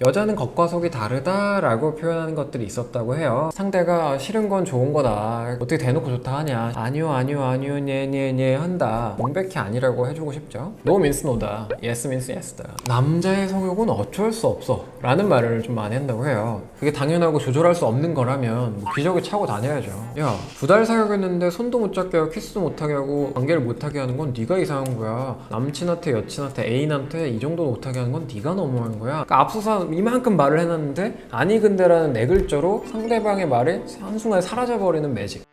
여자는 겉과 속이 다르다라고 표현하는 것들이 있었다고 해요. 상대가 싫은 건 좋은 거다. 어떻게 대놓고 좋다 하냐. 아니요, 아니요, 아니요, 네 한다. 명백히 아니라고 해주고 싶죠. No means no다. Yes means yes다. 남자의 성욕은 어쩔 수 없어. 라는 말을 좀 많이 한다고 해요. 그게 당연하고 조절할 수 없는 거라면 뭐 기저귀 차고 다녀야죠. 야, 2달 사귀었는데 손도 못 잡게 하고 키스도 못하게 하고 관계를 못하게 하는 건 네가 이상한 거야. 남친한테 여친한테 애인한테 이 정도 못하게 하는 건 네가 너무한 거야. 그러니까 앞서서 이만큼 말을 해놨는데 아니 근데라는 네 글자로 상대방의 말이 한순간에 사라져버리는 매직.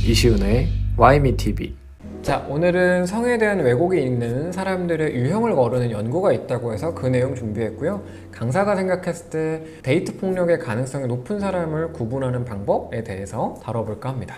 이시훈의 Why Me TV. 자, 오늘은 성에 대한 왜곡이 있는 사람들의 유형을 거르는 연구가 있다고 해서 그 내용 준비했고요. 강사가 생각했을 때 데이트 폭력의 가능성이 높은 사람을 구분하는 방법에 대해서 다뤄볼까 합니다.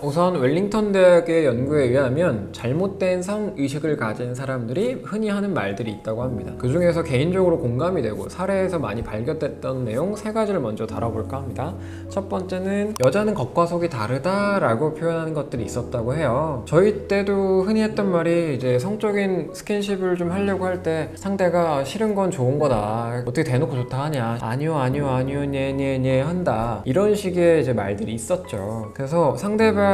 우선 웰링턴 대학의 연구에 의하면 잘못된 성의식을 가진 사람들이 흔히 하는 말들이 있다고 합니다. 그 중에서 개인적으로 공감이 되고 사례에서 많이 발견됐던 내용 3가지를 먼저 다뤄볼까 합니다. 첫 번째는 여자는 겉과 속이 다르다라고 표현하는 것들이 있었다고 해요. 저희 때도 흔히 했던 말이 이제 성적인 스킨십을 좀 하려고 할 때 상대가 싫은 건 좋은 거다. 어떻게 대놓고 좋다 하냐. 아니요, 아니요, 아니요, 네 한다. 이런 식의 이제 말들이 있었죠. 그래서 상대방의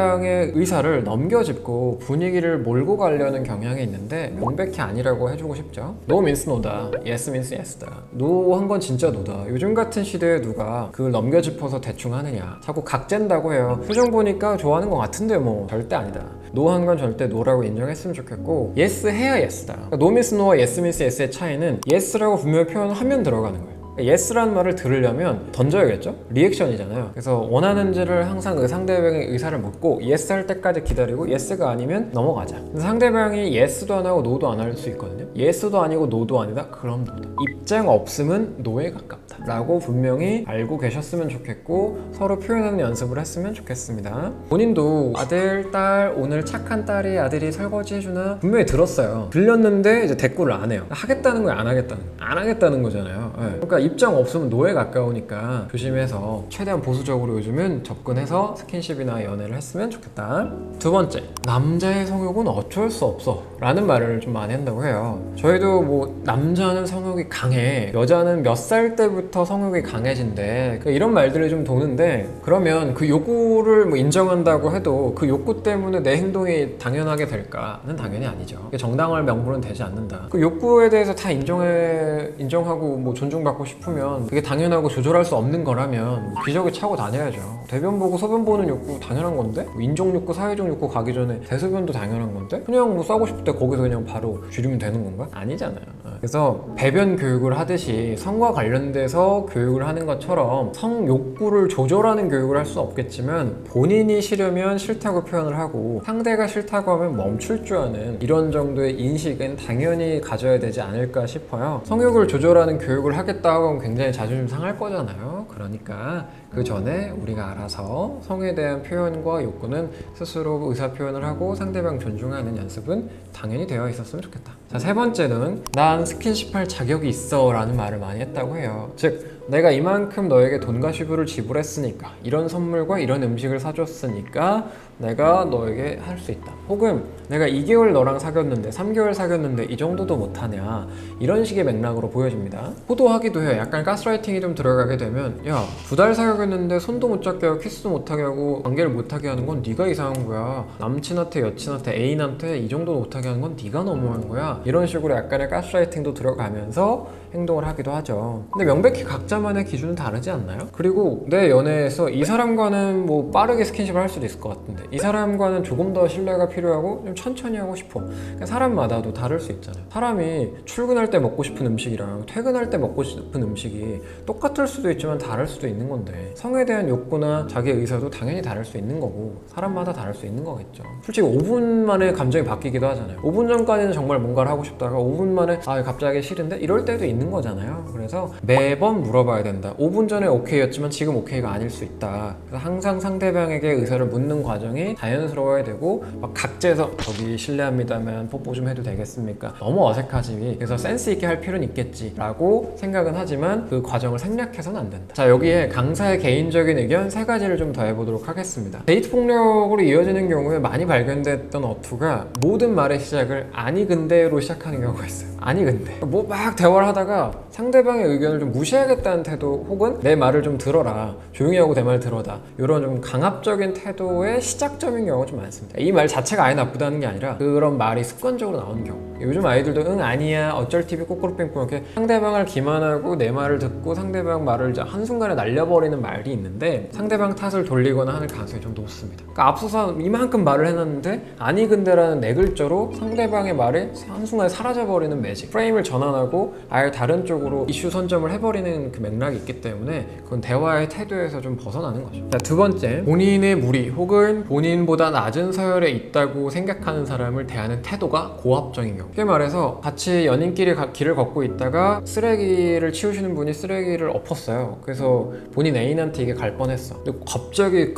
의사를 넘겨짚고 분위기를 몰고 가려는 경향이 있는데 명백히 아니라고 해주고 싶죠. No means no다. Yes means yes다. No 한 건 진짜 no다. 요즘 같은 시대에 누가 그걸 넘겨짚어서 대충 하느냐. 자꾸 각젠다고 해요. 표정 보니까 좋아하는 것 같은데 뭐 절대 아니다. No 한 건 절대 no라고 인정했으면 좋겠고 yes 해야 yes다. 그러니까 no means no와 yes means yes의 차이는 yes라고 분명히 표현하면 들어가는 거예요. yes라는 말을 들으려면 던져야겠죠? 리액션이잖아요. 그래서 원하는지를 항상 그 상대방의 의사를 묻고 yes 할 때까지 기다리고 yes가 아니면 넘어가자. 상대방이 yes도 안 하고 no도 안 할 수 있거든요. yes도 아니고 no도 아니다? 그럼 no다. 입장 없음은 no에 가깝다 라고 분명히 알고 계셨으면 좋겠고 서로 표현하는 연습을 했으면 좋겠습니다. 본인도 아들, 딸, 오늘 착한 딸이 아들이 설거지 해주나? 분명히 들었어요. 들렸는데 이제 대꾸를 안 해요. 하겠다는 거야, 안 하겠다는 거야? 안 하겠다는 거잖아요. 네. 그러니까 입장 없으면 노에 가까우니까 조심해서 최대한 보수적으로 요즘은 접근해서 스킨십이나 연애를 했으면 좋겠다. 두 번째, 남자의 성욕은 어쩔 수 없어 라는 말을 좀 많이 한다고 해요. 저희도 뭐 남자는 성욕이 강해, 여자는 몇 살 때부터 성욕이 강해진대, 이런 말들이 좀 도는데 그러면 그 욕구를 뭐 인정한다고 해도 그 욕구 때문에 내 행동이 당연하게 될까는 당연히 아니죠. 정당할 명분은 되지 않는다. 그 욕구에 대해서 다 인정하고 뭐 존중받고 싶으면 그게 당연하고 조절할 수 없는 거라면 기저귀 차고 다녀야죠. 대변 보고 소변 보는 욕구 당연한 건데 뭐 인종 욕구, 사회적 욕구 가기 전에 대소변도 당연한 건데 그냥 뭐 싸고 싶을 때 거기서 그냥 바로 줄이면 되는 건가? 아니잖아요. 그래서 배변 교육을 하듯이 성과 관련돼서 교육을 하는 것처럼 성 욕구를 조절하는 교육을 할 수 없겠지만 본인이 싫으면 싫다고 표현을 하고 상대가 싫다고 하면 멈출 줄 아는 이런 정도의 인식은 당연히 가져야 되지 않을까 싶어요. 성욕을 조절하는 교육을 하겠다고 하면 굉장히 자존심 상할 거잖아요. 그러니까 그 전에 우리가 알아서 성에 대한 표현과 욕구는 스스로 의사 표현을 하고 상대방 존중하는 연습은 당연히 되어 있었으면 좋겠다. 자, 세 번째는 난 스킨십 할 자격이 있어 라는 말을 많이 했다고 해요. 즉 내가 이만큼 너에게 돈과 시부를 지불했으니까 이런 선물과 이런 음식을 사줬으니까 내가 너에게 할 수 있다. 혹은 내가 2개월 너랑 사귀었는데 3개월 사귀었는데 이 정도도 못하냐, 이런 식의 맥락으로 보여집니다. 호도하기도 해요. 약간 가스라이팅이 좀 들어가게 되면 야, 2달 사귀었는데 손도 못 잡게 하고 키스도 못하게 하고 관계를 못하게 하는 건 네가 이상한 거야. 남친한테 여친한테 애인한테 이 정도 못하게 하는 건 네가 너무한 거야. 이런 식으로 약간의 가스라이팅도 들어가면서 행동을 하기도 하죠. 근데 명백히 각자만의 기준은 다르지 않나요? 그리고 내 연애에서 이 사람과는 뭐 빠르게 스킨십을 할 수도 있을 것 같은데 이 사람과는 조금 더 신뢰가 필요하고 좀 천천히 하고 싶어. 그러니까 사람마다도 다를 수 있잖아요. 사람이 출근할 때 먹고 싶은 음식이랑 퇴근할 때 먹고 싶은 음식이 똑같을 수도 있지만 다를 수도 있는 건데 성에 대한 욕구나 자기의 의사도 당연히 다를 수 있는 거고 사람마다 다를 수 있는 거겠죠. 솔직히 5분 만에 감정이 바뀌기도 하잖아요. 5분 전까지는 정말 뭔가를 하고 싶다가 5분 만에 아 갑자기 싫은데 이럴 때도 있는 거잖아요. 그래서 매번 물어봐 물어봐야 된다. 5분 전에 오케이였지만 지금 오케이가 아닐 수 있다. 그래서 항상 상대방에게 의사를 묻는 과정이 자연스러워야 되고 막 각재해서 저기 실례합니다만 뽀뽀 좀 해도 되겠습니까? 너무 어색하지. 그래서 센스 있게 할 필요는 있겠지라고 생각은 하지만 그 과정을 생략해서는 안 된다. 자, 여기에 강사의 개인적인 의견 3가지를 좀 더해보도록 하겠습니다. 데이트 폭력으로 이어지는 경우에 많이 발견됐던 어투가 모든 말의 시작을 아니 근데로 시작하는 경우가 있어요. 아니 근데 뭐 막 대화를 하다가 상대방의 의견을 좀 무시하겠다는 태도 혹은 내 말을 좀 들어라, 조용히 하고 내 말 들어다, 이런 좀 강압적인 태도의 시작점인 경우가 좀 많습니다. 이 말 자체가 아예 나쁘다는 게 아니라 그런 말이 습관적으로 나오는 경우. 요즘 아이들도 응 아니야 어쩔 TV 꼬꾸루뺑뺑 이렇게 상대방을 기만하고 내 말을 듣고 상대방 말을 이제 한순간에 날려버리는 말이 있는데 상대방 탓을 돌리거나 하는 가능성이 좀 높습니다. 그러니까 앞서서 이만큼 말을 해놨는데 아니 근데라는 네 글자로 상대방의 말이 한순간에 사라져버리는 매직, 프레임을 전환하고 아예 다른 쪽으로 이슈 선점을 해버리는 그 맥락이 있기 때문에 그건 대화의 태도에서 좀 벗어나는 거죠. 자, 두 번째, 본인의 무리 혹은 본인보다 낮은 서열에 있다고 생각하는 사람을 대하는 태도가 고압적인 경우. 쉽게 말해서 같이 연인끼리 길을 걷고 있다가 쓰레기를 치우시는 분이 쓰레기를 엎었어요. 그래서 본인 애인한테 이게 갈 뻔했어. 근데 갑자기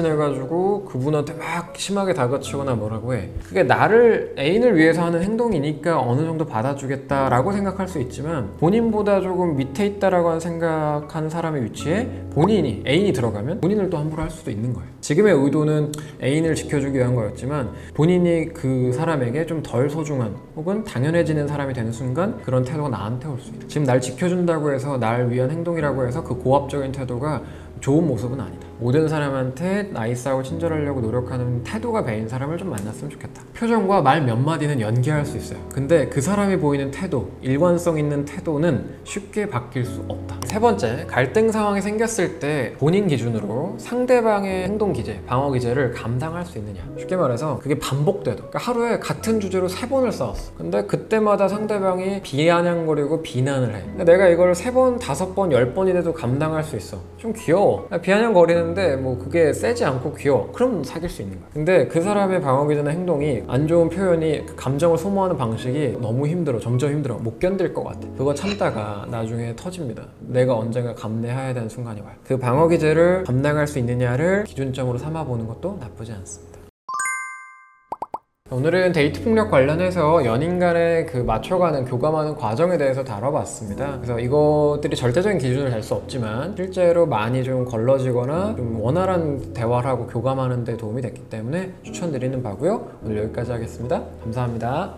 급발진해가지고 그분한테 막 심하게 다그치거나 뭐라고 해. 그게 나를 애인을 위해서 하는 행동이니까 어느 정도 받아주겠다라고 생각할 수 있지만 본인보다 조금 밑에 있다라고 생각하는 사람의 위치에 본인이 애인이 들어가면 본인을 또 함부로 할 수도 있는 거예요. 지금의 의도는 애인을 지켜주기 위한 거였지만 본인이 그 사람에게 좀 덜 소중한 혹은 당연해지는 사람이 되는 순간 그런 태도가 나한테 올 수 있다. 지금 날 지켜준다고 해서 날 위한 행동이라고 해서 그 고압적인 태도가 좋은 모습은 아니다. 모든 사람한테 나이스하고 친절하려고 노력하는 태도가 배인 사람을 좀 만났으면 좋겠다. 표정과 말 몇 마디는 연기할 수 있어요. 근데 그 사람이 보이는 태도, 일관성 있는 태도는 쉽게 바뀔 수 없다. 세 번째, 갈등 상황이 생겼을 때 본인 기준으로 상대방의 행동 기제, 방어 기제를 감당할 수 있느냐. 쉽게 말해서 그게 반복돼도, 그러니까 하루에 같은 주제로 3번을 싸웠어. 근데 그때마다 상대방이 비아냥거리고 비난을 해. 근데 내가 이걸 3번, 5번, 10번이라도 감당할 수 있어. 좀 귀여워. 비아냥거리는데 뭐 그게 세지 않고 귀여워. 그럼 사귈 수 있는 거야. 근데 그 사람의 방어 기제나 행동이 안 좋은 표현이, 그 감정을 소모하는 방식이 너무 힘들어. 점점 힘들어. 못 견딜 것 같아. 그거 참다가 나중에 터집니다. 내가 언젠가 감내해야 되는 순간이 와요. 그 방어 기제를 감당할 수 있느냐를 기준점으로 삼아보는 것도 나쁘지 않습니다. 오늘은 데이트 폭력 관련해서 연인 간의 그 맞춰가는, 교감하는 과정에 대해서 다뤄봤습니다. 그래서 이것들이 절대적인 기준을 달 수 없지만 실제로 많이 좀 걸러지거나 좀 원활한 대화를 하고 교감하는 데 도움이 됐기 때문에 추천드리는 바고요. 오늘 여기까지 하겠습니다. 감사합니다.